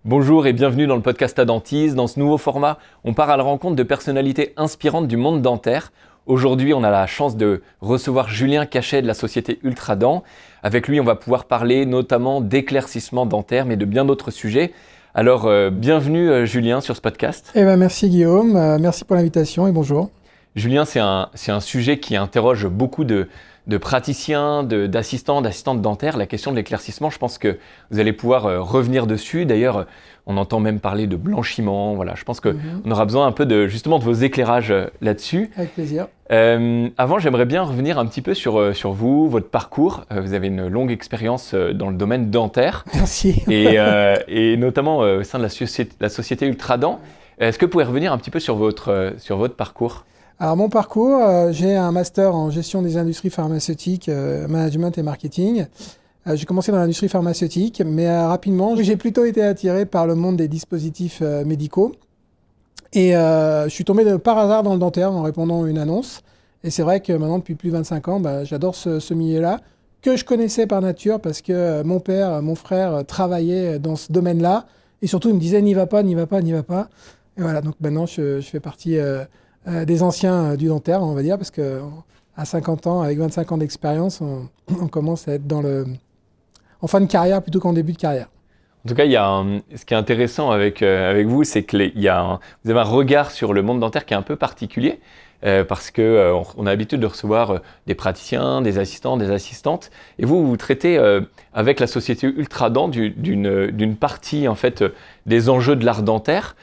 Bonjour et bienvenue dans le podcast Adentis. Dans ce nouveau format, on part à la rencontre de personnalités inspirantes du monde dentaire. Aujourd'hui, on a la chance de recevoir Julien Cachet de la société Ultradent. Avec lui, on va pouvoir parler notamment d'éclaircissement dentaire, mais de bien d'autres sujets. Alors, bienvenue Julien sur ce podcast. Merci Guillaume, merci pour l'invitation et bonjour. Julien, c'est un sujet qui interroge beaucoup de praticiens, d'assistants, d'assistantes dentaires. La question de l'éclaircissement, je pense que vous allez pouvoir revenir dessus. D'ailleurs, on entend même parler de blanchiment. Voilà, je pense qu'on aura besoin un peu justement de vos éclairages là-dessus. Avec plaisir. Avant, j'aimerais bien revenir un petit peu sur vous, votre parcours. Vous avez une longue expérience dans le domaine dentaire. Merci. Et notamment au sein de la société Ultradent. Est-ce que vous pouvez revenir un petit peu sur votre parcours ? Alors mon parcours, j'ai un master en gestion des industries pharmaceutiques, management et marketing. J'ai commencé dans l'industrie pharmaceutique, mais rapidement, j'ai plutôt été attiré par le monde des dispositifs médicaux. Et je suis tombé par hasard dans le dentaire en répondant à une annonce. Et c'est vrai que maintenant, depuis plus de 25 ans, j'adore ce milieu-là, que je connaissais par nature parce que mon père, mon frère travaillaient dans ce domaine-là. Et surtout, ils me disaient « n'y va pas, n'y va pas, n'y va pas ». Et voilà, donc maintenant, je fais partie des anciens du dentaire, on va dire, parce qu'à 50 ans, avec 25 ans d'expérience, on commence à être en fin de carrière plutôt qu'en début de carrière. En tout cas, ce qui est intéressant avec vous, c'est que vous avez un regard sur le monde dentaire qui est un peu particulier, parce qu'on a l'habitude de recevoir des praticiens, des assistants, des assistantes, et vous traitez avec la société Ultradent d'une partie en fait des enjeux de l'art dentaire.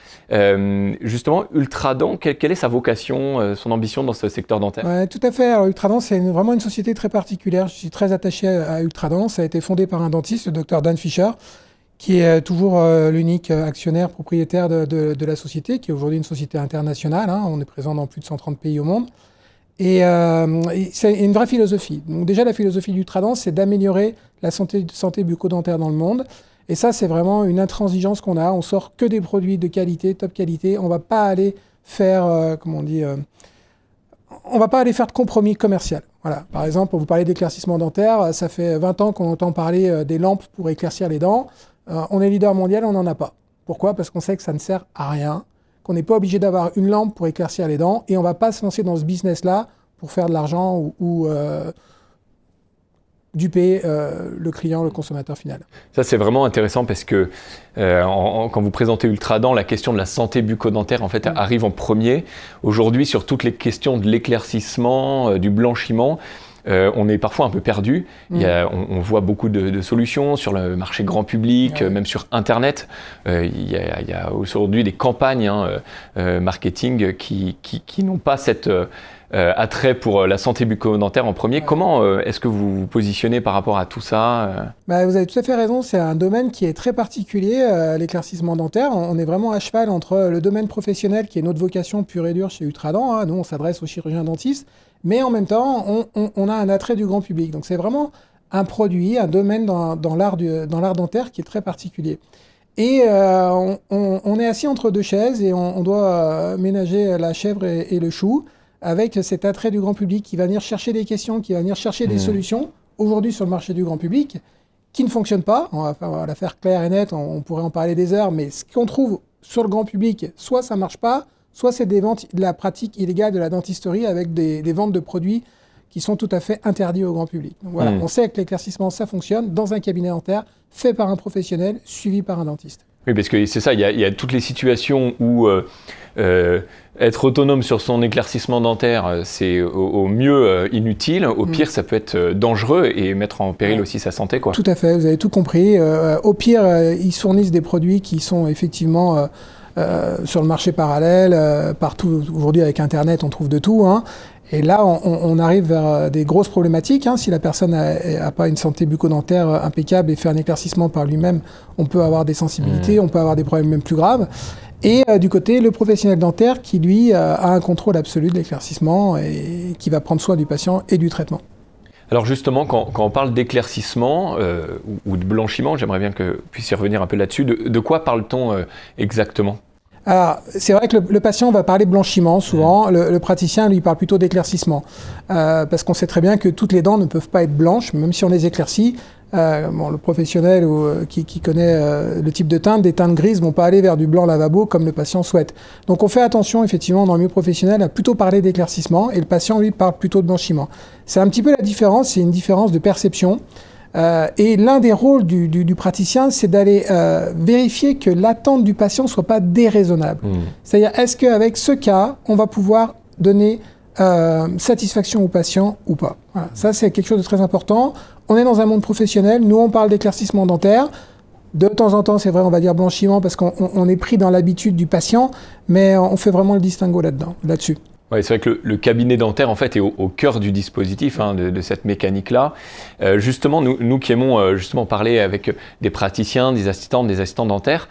Justement, Ultradent, quelle est sa vocation, son ambition dans ce secteur dentaire ? Ouais, tout à fait. Alors, Ultradent, c'est vraiment une société très particulière. Je suis très attaché à Ultradent. Ça a été fondé par un dentiste, le docteur Dan Fischer, qui est toujours l'unique actionnaire propriétaire de la société, qui est aujourd'hui une société internationale. On est présent dans plus de 130 pays au monde. Et c'est une vraie philosophie. Donc déjà, la philosophie d'Ultradent, c'est d'améliorer la santé bucco-dentaire dans le monde. Et ça, c'est vraiment une intransigeance qu'on a. On sort que des produits de qualité, top qualité. On ne va pas aller faire, on va pas aller faire de compromis commercial. Voilà. Par exemple, vous parlez d'éclaircissement dentaire. Ça fait 20 ans qu'on entend parler des lampes pour éclaircir les dents. On est leader mondial, on n'en a pas. Pourquoi ? Parce qu'on sait que ça ne sert à rien, qu'on n'est pas obligé d'avoir une lampe pour éclaircir les dents, et on ne va pas se lancer dans ce business-là pour faire de l'argent ou duper le client, le consommateur final. Ça, c'est vraiment intéressant parce que quand vous présentez Ultradent, la question de la santé bucco-dentaire en fait, arrive en premier. Aujourd'hui, sur toutes les questions de l'éclaircissement, du blanchiment, on est parfois un peu perdu. On voit beaucoup de solutions sur le marché grand public, même sur Internet. Il y a aujourd'hui des campagnes marketing qui n'ont pas cet attrait pour la santé bucco-dentaire en premier. Comment est-ce que vous vous positionnez par rapport à tout ça ? Vous avez tout à fait raison. C'est un domaine qui est très particulier, l'éclaircissement dentaire. On est vraiment à cheval entre le domaine professionnel, qui est notre vocation pure et dure chez Ultradent. Nous, on s'adresse aux chirurgiens dentistes. Mais en même temps, on a un attrait du grand public. Donc c'est vraiment un produit, un domaine dans l'art dentaire qui est très particulier. Et on est assis entre deux chaises et on doit ménager la chèvre et le chou avec cet attrait du grand public qui va venir chercher des questions, qui va venir chercher des solutions, aujourd'hui sur le marché du grand public, qui ne fonctionnent pas. On va la faire claire et nette, on pourrait en parler des heures, mais ce qu'on trouve sur le grand public, soit ça ne marche pas, soit c'est de la pratique illégale de la dentisterie avec des ventes de produits qui sont tout à fait interdits au grand public. Donc voilà, on sait que l'éclaircissement, ça fonctionne dans un cabinet dentaire fait par un professionnel, suivi par un dentiste. Oui, parce que c'est ça, il y a toutes les situations où être autonome sur son éclaircissement dentaire, c'est au mieux inutile, au pire ça peut être dangereux et mettre en péril aussi sa santé, quoi. Tout à fait, vous avez tout compris. Au pire, ils fournissent des produits qui sont effectivement sur le marché parallèle, partout. Aujourd'hui avec Internet, on trouve de tout. Et là, on arrive vers des grosses problématiques. Si la personne n'a pas une santé bucco-dentaire impeccable et fait un éclaircissement par lui-même, on peut avoir des sensibilités, on peut avoir des problèmes même plus graves. Et du côté, le professionnel dentaire qui, lui, a un contrôle absolu de l'éclaircissement et qui va prendre soin du patient et du traitement. Alors justement, quand on parle d'éclaircissement ou de blanchiment, j'aimerais bien que vous puissiez revenir un peu là-dessus. De quoi parle-t-on exactement ? Alors, c'est vrai que le patient va parler blanchiment souvent, le praticien lui parle plutôt d'éclaircissement, parce qu'on sait très bien que toutes les dents ne peuvent pas être blanches, même si on les éclaircit. Le professionnel qui connaît le type de teinte, des teintes grises vont pas aller vers du blanc lavabo comme le patient souhaite. Donc on fait attention effectivement dans le milieu professionnel à plutôt parler d'éclaircissement et le patient lui parle plutôt de blanchiment. C'est un petit peu la différence, c'est une différence de perception. Et l'un des rôles du praticien, c'est d'aller vérifier que l'attente du patient ne soit pas déraisonnable. C'est-à-dire, est-ce qu'avec ce cas, on va pouvoir donner satisfaction au patient ou pas? Voilà. Ça, c'est quelque chose de très important. On est dans un monde professionnel. Nous, on parle d'éclaircissement dentaire. De temps en temps, c'est vrai, on va dire blanchiment parce qu'on est pris dans l'habitude du patient, mais on fait vraiment le distinguo là-dessus. Ouais, c'est vrai que le cabinet dentaire, en fait, est au cœur du dispositif, de cette mécanique-là. Justement, nous qui aimons justement parler avec des praticiens, des assistants dentaires,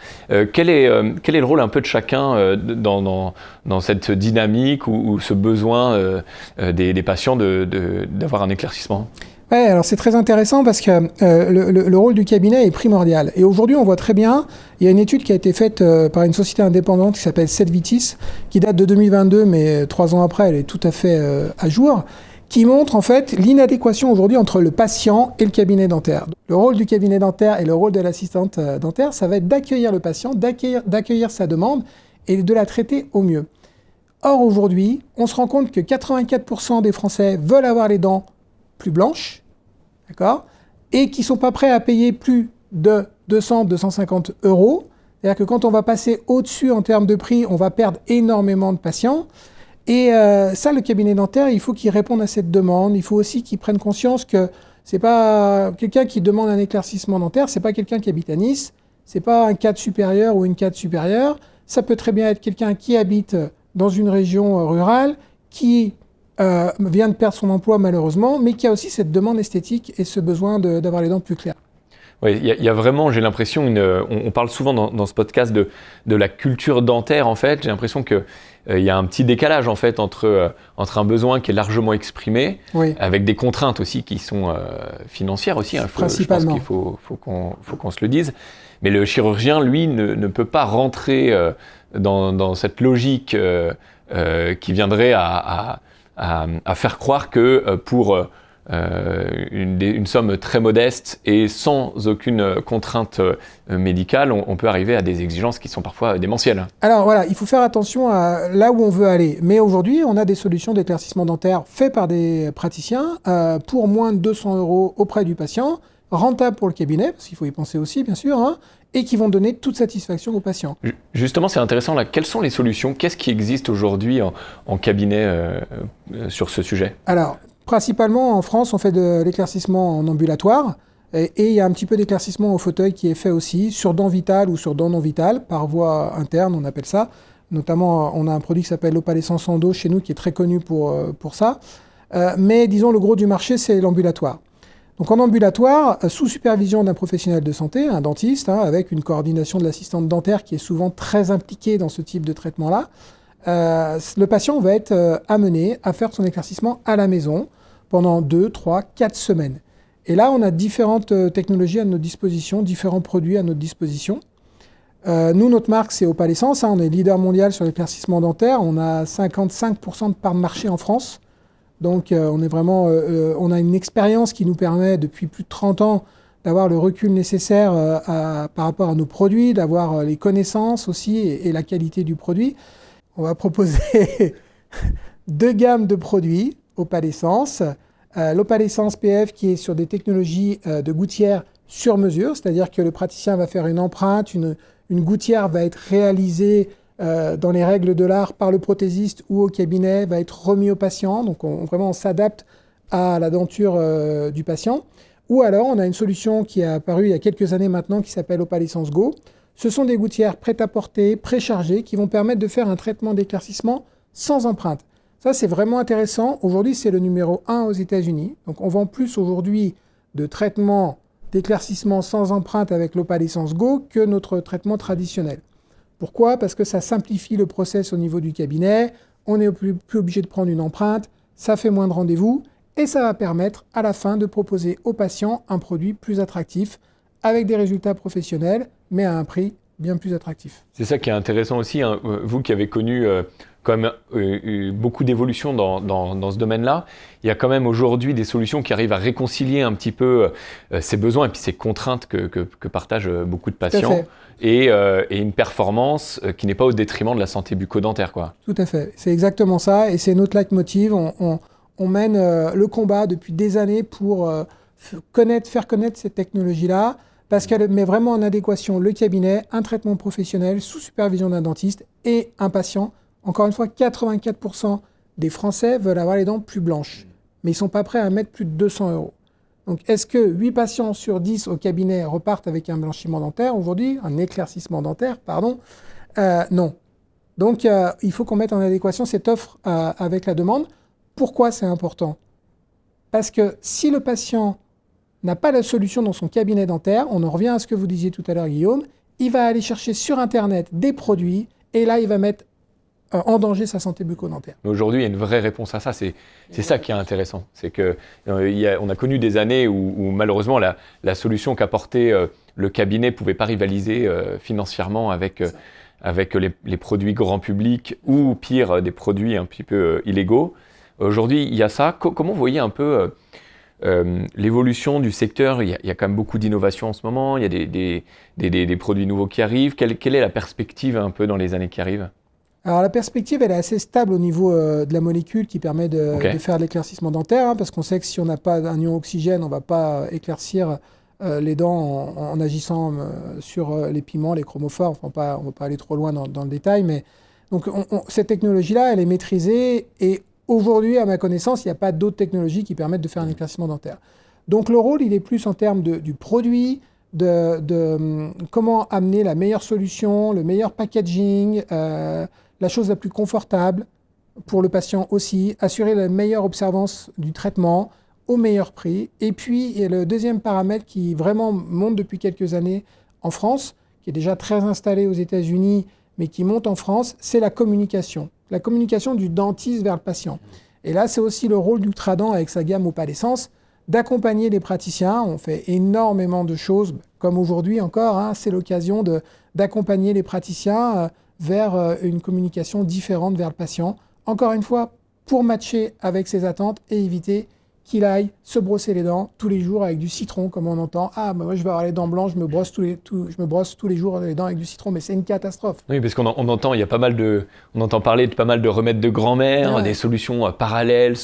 quel est le rôle un peu de chacun dans cette dynamique ou ce besoin des patients d'avoir un éclaircissement? Ouais, alors c'est très intéressant parce que le rôle du cabinet est primordial. Et aujourd'hui, on voit très bien, il y a une étude qui a été faite par une société indépendante qui s'appelle Selvitis, qui date de 2022, mais 3 ans après, elle est tout à fait à jour, qui montre en fait l'inadéquation aujourd'hui entre le patient et le cabinet dentaire. Le rôle du cabinet dentaire et le rôle de l'assistante dentaire, ça va être d'accueillir le patient, d'accueillir sa demande et de la traiter au mieux. Or, aujourd'hui, on se rend compte que 84% des Français veulent avoir les dents plus blanches, d'accord, et qui ne sont pas prêts à payer plus de 200-250 €. C'est-à-dire que quand on va passer au-dessus en termes de prix, on va perdre énormément de patients. Et ça, le cabinet dentaire, il faut qu'il réponde à cette demande. Il faut aussi qu'il prenne conscience que c'est pas quelqu'un qui demande un éclaircissement dentaire, c'est pas quelqu'un qui habite à Nice, c'est pas un cadre supérieur ou une cadre supérieure. Ça peut très bien être quelqu'un qui habite dans une région rurale, qui vient de perdre son emploi malheureusement, mais qui a aussi cette demande esthétique et ce besoin d'avoir les dents plus claires. Oui, il y a vraiment, j'ai l'impression, on parle souvent dans ce podcast de la culture dentaire, en fait. J'ai l'impression qu'il y a un petit décalage, en fait, entre un besoin qui est largement exprimé, oui, avec des contraintes aussi qui sont financières aussi. Je pense qu'il faut qu'on se le dise. Mais le chirurgien, lui, ne peut pas rentrer dans cette logique qui viendrait à faire croire que pour une somme très modeste et sans aucune contrainte médicale, on peut arriver à des exigences qui sont parfois démentielles. Alors voilà, il faut faire attention à là où on veut aller. Mais aujourd'hui, on a des solutions d'éclaircissement dentaire faites par des praticiens pour moins de 200 € auprès du patient, rentables pour le cabinet, parce qu'il faut y penser aussi, bien sûr, et qui vont donner toute satisfaction aux patients. Justement, c'est intéressant, là. Quelles sont les solutions? Qu'est-ce qui existe aujourd'hui en cabinet sur ce sujet? Alors, principalement en France, on fait de l'éclaircissement en ambulatoire, et il y a un petit peu d'éclaircissement au fauteuil qui est fait aussi, sur dents vitales ou sur dents non vitales, par voie interne, on appelle ça. Notamment, on a un produit qui s'appelle l'opalescence endo chez nous, qui est très connu pour ça. Mais disons, le gros du marché, c'est l'ambulatoire. Donc en ambulatoire, sous supervision d'un professionnel de santé, un dentiste, avec une coordination de l'assistante dentaire qui est souvent très impliquée dans ce type de traitement-là, le patient va être amené à faire son éclaircissement à la maison pendant 2, 3, 4 semaines. Et là, on a différentes technologies à notre disposition, différents produits à notre disposition. Nous, notre marque, c'est Opalescence. On est leader mondial sur l'éclaircissement dentaire. On a 55% de part de marché en France. Donc, on est vraiment, on a une expérience qui nous permet, depuis plus de 30 ans, d'avoir le recul nécessaire par rapport à nos produits, d'avoir les connaissances aussi et la qualité du produit. On va proposer 2 gammes de produits Opalescence. L'Opalescence PF qui est sur des technologies de gouttière sur mesure, c'est-à-dire que le praticien va faire une empreinte, une gouttière va être réalisée dans les règles de l'art par le prothésiste ou au cabinet, va être remis au patient. Donc vraiment on s'adapte à la denture du patient. Ou alors on a une solution qui est apparue il y a quelques années maintenant qui s'appelle Opalescence Go. Ce sont des gouttières prêtes à porter, préchargées, qui vont permettre de faire un traitement d'éclaircissement sans empreinte. Ça, c'est vraiment intéressant. Aujourd'hui, c'est le numéro 1 aux États-Unis. Donc, on vend plus aujourd'hui de traitements d'éclaircissement sans empreinte avec l'Opalescence Go que notre traitement traditionnel. Pourquoi? Parce que ça simplifie le process au niveau du cabinet. On n'est plus obligé de prendre une empreinte. Ça fait moins de rendez-vous. Et ça va permettre, à la fin, de proposer aux patients un produit plus attractif avec des résultats professionnels, mais à un prix bien plus attractif. C'est ça qui est intéressant aussi, hein. Vous qui avez connu quand même beaucoup d'évolutions dans ce domaine-là, il y a quand même aujourd'hui des solutions qui arrivent à réconcilier un petit peu ces besoins et puis ces contraintes que partagent beaucoup de patients et une performance qui n'est pas au détriment de la santé bucco-dentaire, quoi. Tout à fait, c'est exactement ça et c'est notre leitmotiv. On mène le combat depuis des années pour faire connaître cette technologie-là parce qu'elle met vraiment en adéquation le cabinet, un traitement professionnel sous supervision d'un dentiste et un patient. Encore une fois, 84% des Français veulent avoir les dents plus blanches, mais ils ne sont pas prêts à mettre plus de 200 €. Donc, est-ce que 8 patients sur 10 au cabinet repartent avec un blanchiment dentaire aujourd'hui, un éclaircissement dentaire, pardon? Non. Donc, il faut qu'on mette en adéquation cette offre avec la demande. Pourquoi c'est important? Parce que si le patient n'a pas la solution dans son cabinet dentaire, on en revient à ce que vous disiez tout à l'heure, Guillaume, il va aller chercher sur Internet des produits et là, il va mettre en danger sa santé bucco-dentaire. Mais aujourd'hui, il y a une vraie réponse à ça. C'est ça qui est intéressant. C'est que on a connu des années où malheureusement la solution qu'apportait le cabinet ne pouvait pas rivaliser financièrement avec les produits grand public ou pire des produits un petit peu illégaux. Aujourd'hui, il y a ça. Comment vous voyez un peu l'évolution du secteur? Il y a quand même beaucoup d'innovations en ce moment. Il y a des produits nouveaux qui arrivent. Quelle est la perspective un peu dans les années qui arrivent? Alors la perspective, elle est assez stable au niveau de la molécule qui permet de faire de l'éclaircissement dentaire, hein, parce qu'on sait que si on n'a pas un ion oxygène, on ne va pas éclaircir les dents en agissant sur les pigments, les chromophores. Enfin, on ne va pas aller trop loin dans le détail, mais donc cette technologie-là, elle est maîtrisée et aujourd'hui, à ma connaissance, il n'y a pas d'autres technologies qui permettent de faire un éclaircissement dentaire. Donc le rôle, il est plus en termes du produit, de comment amener la meilleure solution, le meilleur packaging, la chose la plus confortable pour le patient aussi, assurer la meilleure observance du traitement au meilleur prix. Et puis, il y a le deuxième paramètre qui vraiment monte depuis quelques années en France, qui est déjà très installé aux États-Unis, mais qui monte en France, c'est la communication. La communication du dentiste vers le patient. Et là, c'est aussi le rôle d'Ultradent avec sa gamme Opalescence, d'accompagner les praticiens. On fait énormément de choses, comme aujourd'hui encore, hein, c'est l'occasion d'accompagner les praticiens vers une communication différente vers le patient. Encore une fois, pour matcher avec ses attentes et éviter qu'il aille se brosser les dents tous les jours avec du citron, comme on entend. Ah, bah moi je vais avoir les dents blanches, je me brosse tous les jours les dents avec du citron, mais c'est une catastrophe. Oui, parce qu'on entend, on entend parler de pas mal de remèdes de grand-mère, des solutions parallèles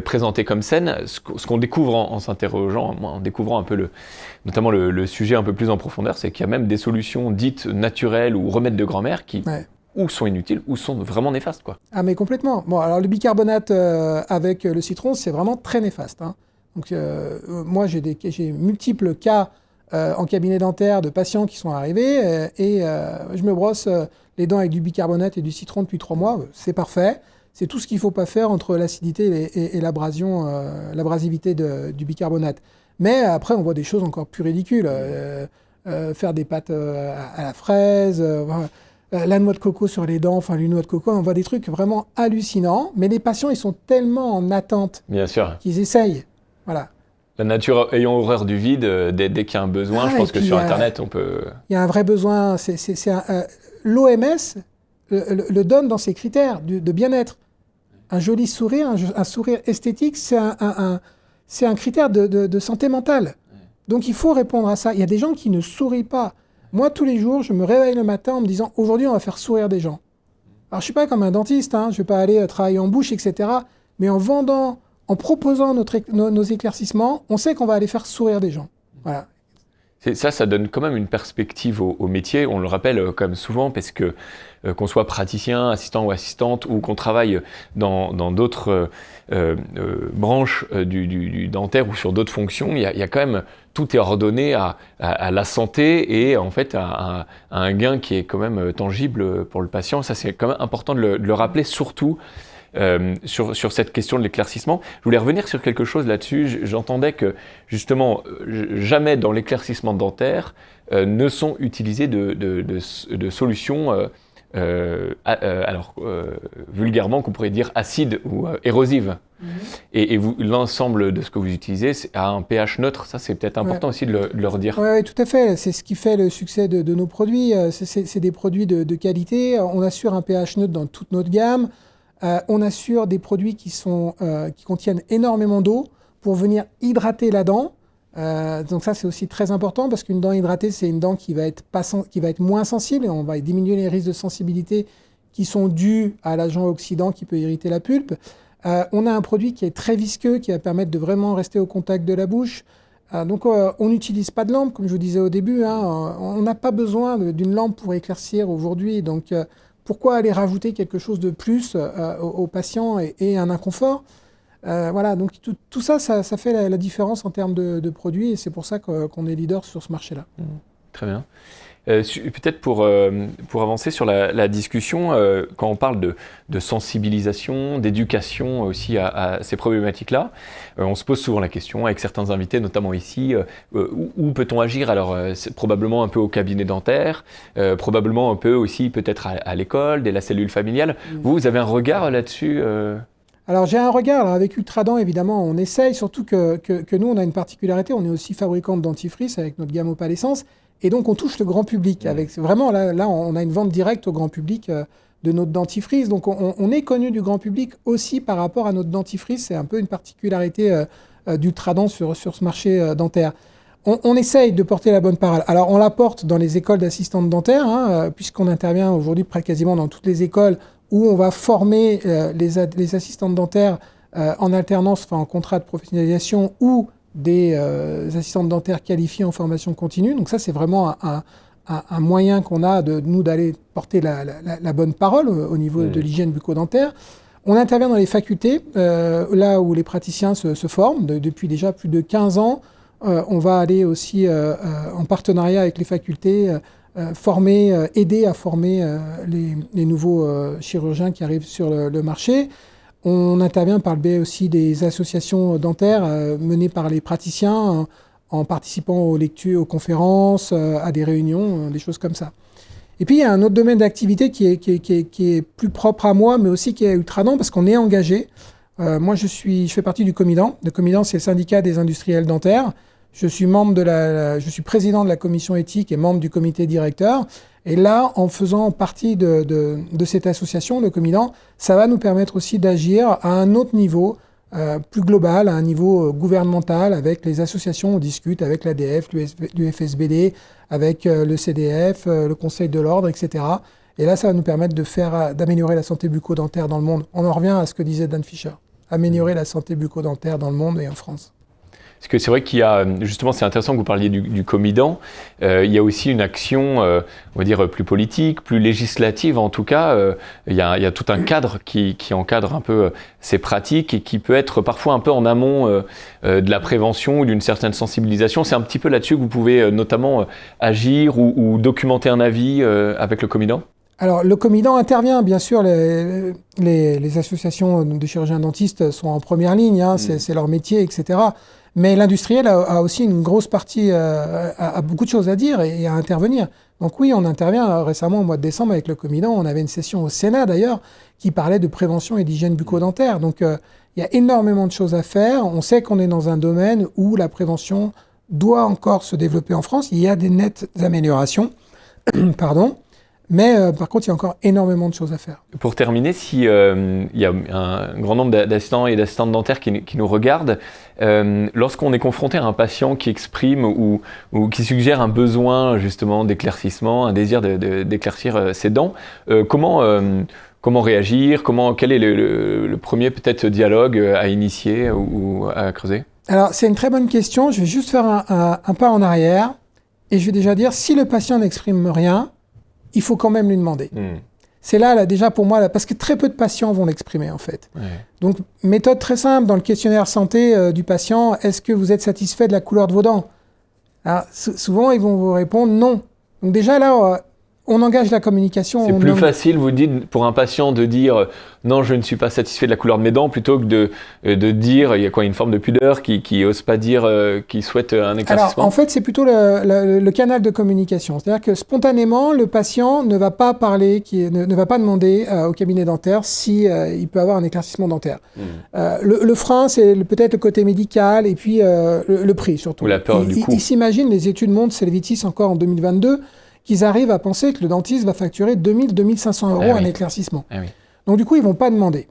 présentées comme saines. Ce qu'on découvre en s'interrogeant, en découvrant un peu notamment le sujet un peu plus en profondeur, c'est qu'il y a même des solutions dites naturelles ou remèdes de grand-mère qui ou sont inutiles ou sont vraiment néfastes, quoi. Ah mais complètement. Bon, alors le bicarbonate avec le citron, c'est vraiment très néfaste, hein. Donc moi j'ai multiples cas en cabinet dentaire de patients qui sont arrivés et je me brosse les dents avec du bicarbonate et du citron depuis 3 mois. C'est parfait. C'est tout ce qu'il ne faut pas faire entre l'acidité et l'abrasion, l'abrasivité du bicarbonate. Mais après, on voit des choses encore plus ridicules. Faire des pâtes à la fraise, la noix de coco sur les dents, enfin une noix de coco, on voit des trucs vraiment hallucinants. Mais les patients, ils sont tellement en attente qu'ils essayent. Voilà. La nature ayant horreur du vide, dès qu'il y a un besoin, je pense que sur Internet, on peut... Il y a un vrai besoin. L'OMS le donne dans ses critères de bien-être. Un joli sourire, un sourire esthétique, c'est un critère de santé mentale. Donc il faut répondre à ça. Il y a des gens qui ne sourient pas. Moi, tous les jours, je me réveille le matin en me disant « Aujourd'hui, on va faire sourire des gens ». Alors, je ne suis pas comme un dentiste, hein, je ne vais pas aller travailler en bouche, etc. Mais en proposant nos éclaircissements, on sait qu'on va aller faire sourire des gens. Voilà. Ça donne quand même une perspective au métier. On le rappelle comme souvent parce que qu'on soit praticien, assistant ou assistante ou qu'on travaille dans d'autres branches du dentaire ou sur d'autres fonctions, il y a quand même, tout est ordonné à la santé et en fait à un gain qui est quand même tangible pour le patient. Ça, c'est quand même important de le rappeler, surtout sur cette question de l'éclaircissement. Je voulais revenir sur quelque chose là-dessus. J'entendais que justement, jamais dans l'éclaircissement dentaire ne sont utilisées de solutions vulgairement qu'on pourrait dire acide ou érosive. Et l'ensemble de ce que vous utilisez a un pH neutre. Ça, c'est peut-être important aussi de le redire. Oui, tout à fait. C'est ce qui fait le succès de nos produits. C'est des produits de qualité. On assure un pH neutre dans toute notre gamme. On assure des produits qui contiennent énormément d'eau pour venir hydrater la dent. Donc ça, c'est aussi très important parce qu'une dent hydratée, c'est une dent qui va être moins sensible et on va diminuer les risques de sensibilité qui sont dus à l'agent oxydant qui peut irriter la pulpe. On a un produit qui est très visqueux, qui va permettre de vraiment rester au contact de la bouche. Donc on n'utilise pas de lampe, comme je vous disais au début. On n'a pas besoin d'une lampe pour éclaircir aujourd'hui. Donc pourquoi aller rajouter quelque chose de plus aux patients et un inconfort? Voilà, donc tout ça fait la différence en termes de produits et c'est pour ça qu'on est leader sur ce marché-là. Très bien. Peut-être pour avancer sur la discussion, quand on parle de sensibilisation, d'éducation aussi à ces problématiques-là, on se pose souvent la question avec certains invités, notamment ici, où peut-on agir? Alors, c'est probablement un peu au cabinet dentaire, probablement un peu aussi peut-être à l'école, dès la cellule familiale. Vous avez un regard là-dessus Alors j'ai un regard, alors, avec Ultradent évidemment on essaye, surtout que nous on a une particularité, on est aussi fabricant de dentifrice avec notre gamme Opalescence, et donc on touche le grand public. Vraiment là on a une vente directe au grand public de notre dentifrice, donc on est connu du grand public aussi par rapport à notre dentifrice, c'est un peu une particularité d'Ultradent sur ce marché dentaire. On essaye de porter la bonne parole. Alors on la porte dans les écoles d'assistantes dentaires, puisqu'on intervient aujourd'hui quasiment dans toutes les écoles où on va former les assistantes dentaires en alternance, enfin en contrat de professionnalisation, ou des assistantes dentaires qualifiées en formation continue. Donc ça, c'est vraiment un moyen qu'on a d'aller porter la bonne parole au niveau de l'hygiène bucco-dentaire. On intervient dans les facultés, là où les praticiens se forment depuis déjà plus de 15 ans. On va aller aussi en partenariat avec les facultés aider à former les nouveaux chirurgiens qui arrivent sur le marché. On intervient par le biais aussi des associations dentaires menées par les praticiens en participant aux lectures, aux conférences, à des réunions, des choses comme ça. Et puis il y a un autre domaine d'activité qui est plus propre à moi, mais aussi qui est à Ultradent, parce qu'on est engagé. Moi, je fais partie du Comidan. Le Comidan, c'est le syndicat des industriels dentaires. Je suis président de la commission éthique et membre du comité directeur. Et là, en faisant partie de cette association, le Comidan, ça va nous permettre aussi d'agir à un autre niveau, plus global, à un niveau gouvernemental, avec les associations. On discute avec l'ADF, l'UFSBD, avec le CDF, le Conseil de l'Ordre, etc. Et là, ça va nous permettre d'améliorer la santé bucco-dentaire dans le monde. On en revient à ce que disait Dan Fisher. Améliorer la santé bucco-dentaire dans le monde et en France. Parce que c'est vrai qu'il y a, justement, c'est intéressant que vous parliez du Comidan, il y a aussi une action, on va dire, plus politique, plus législative en tout cas. Il y a tout un cadre qui encadre un peu ces pratiques et qui peut être parfois un peu en amont de la prévention ou d'une certaine sensibilisation. C'est un petit peu là-dessus que vous pouvez notamment agir ou documenter un avis avec le Comidan? Alors, le Comidan intervient, bien sûr, les associations de chirurgiens dentistes sont en première ligne, c'est leur métier, etc. Mais l'industriel a aussi une grosse partie, a beaucoup de choses à dire et à intervenir. Donc oui, on intervient récemment au mois de décembre avec le Comidan. On avait une session au Sénat d'ailleurs qui parlait de prévention et d'hygiène bucco-dentaire. Donc il y a énormément de choses à faire. On sait qu'on est dans un domaine où la prévention doit encore se développer en France. Il y a des nettes améliorations. Pardon. Mais par contre, il y a encore énormément de choses à faire. Pour terminer, si il y a un grand nombre d'assistants et d'assistantes dentaires qui nous regardent, lorsqu'on est confronté à un patient qui exprime ou qui suggère un besoin justement d'éclaircissement, un désir d'éclaircir ses dents, comment réagir? Quel est le premier peut-être dialogue à initier ou à creuser? Alors, c'est une très bonne question. Je vais juste faire un pas en arrière et je vais déjà dire, si le patient n'exprime rien, il faut quand même lui demander. C'est là, déjà pour moi, parce que très peu de patients vont l'exprimer en fait. Ouais. Donc, méthode très simple, dans le questionnaire santé du patient, est-ce que vous êtes satisfait de la couleur de vos dents? Alors, souvent, ils vont vous répondre non. Donc déjà là, On engage la communication. C'est plus facile, vous dites, pour un patient de dire non, je ne suis pas satisfait de la couleur de mes dents, plutôt que de dire, il y a quoi, une forme de pudeur qui n'ose pas dire qu'il souhaite un éclaircissement. Alors, en fait, c'est plutôt le canal de communication. C'est-à-dire que spontanément, le patient ne va pas parler, ne va pas demander au cabinet dentaire si il peut avoir un éclaircissement dentaire. Le frein, c'est peut-être le côté médical et puis le prix surtout. Ou la peur du coût. Il s'imagine, les études montrent, Selvitis encore en 2022, qu'ils arrivent à penser que le dentiste va facturer 2 500 € un éclaircissement. Oui. Donc du coup, ils ne vont pas demander.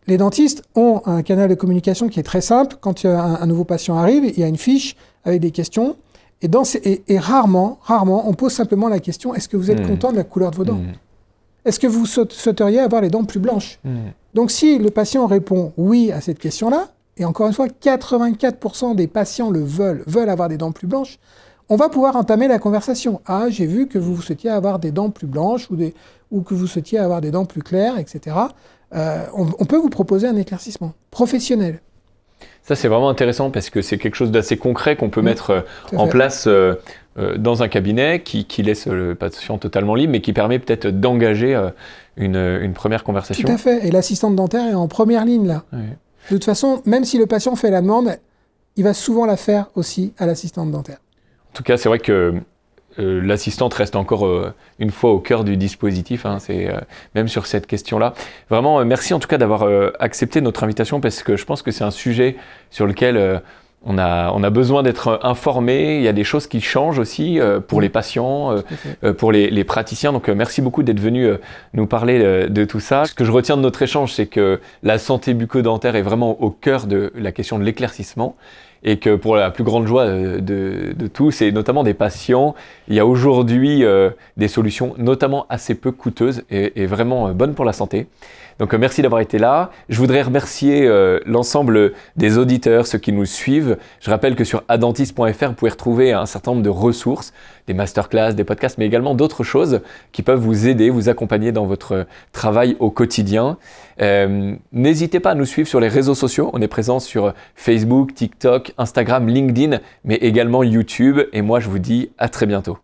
Les dentistes ont un canal de communication qui est très simple. Quand un nouveau patient arrive, il y a une fiche avec des questions. Et rarement, on pose simplement la question, est-ce que vous êtes content de la couleur de vos dents ? Est-ce que vous souhaiteriez avoir les dents plus blanches ? Donc si le patient répond oui à cette question-là, et encore une fois, 84% des patients veulent avoir des dents plus blanches, on va pouvoir entamer la conversation. Ah, j'ai vu que vous souhaitiez avoir des dents plus blanches ou que vous souhaitiez avoir des dents plus claires, etc. On peut vous proposer un éclaircissement professionnel. Ça, c'est vraiment intéressant parce que c'est quelque chose d'assez concret qu'on peut mettre en place dans un cabinet qui laisse le patient totalement libre, mais qui permet peut-être d'engager une première conversation. Tout à fait. Et l'assistante dentaire est en première ligne là. Oui. De toute façon, même si le patient fait la demande, il va souvent la faire aussi à l'assistante dentaire. En tout cas, c'est vrai que l'assistante reste encore une fois au cœur du dispositif, même sur cette question-là. Vraiment, merci en tout cas d'avoir accepté notre invitation parce que je pense que c'est un sujet sur lequel on a besoin d'être informé. Il y a des choses qui changent aussi pour les patients, pour les praticiens. Donc merci beaucoup d'être venu nous parler de tout ça. Ce que je retiens de notre échange, c'est que la santé bucco-dentaire est vraiment au cœur de la question de l'éclaircissement. Et que pour la plus grande joie de tous, et notamment des patients, il y a aujourd'hui des solutions notamment assez peu coûteuses et vraiment bonnes pour la santé. Donc merci d'avoir été là. Je voudrais remercier l'ensemble des auditeurs, ceux qui nous suivent. Je rappelle que sur adentis.fr, vous pouvez retrouver un certain nombre de ressources, des masterclass, des podcasts, mais également d'autres choses qui peuvent vous aider, vous accompagner dans votre travail au quotidien. N'hésitez pas à nous suivre sur les réseaux sociaux. On est présent sur Facebook, TikTok, Instagram, LinkedIn, mais également YouTube. Et moi, je vous dis à très bientôt.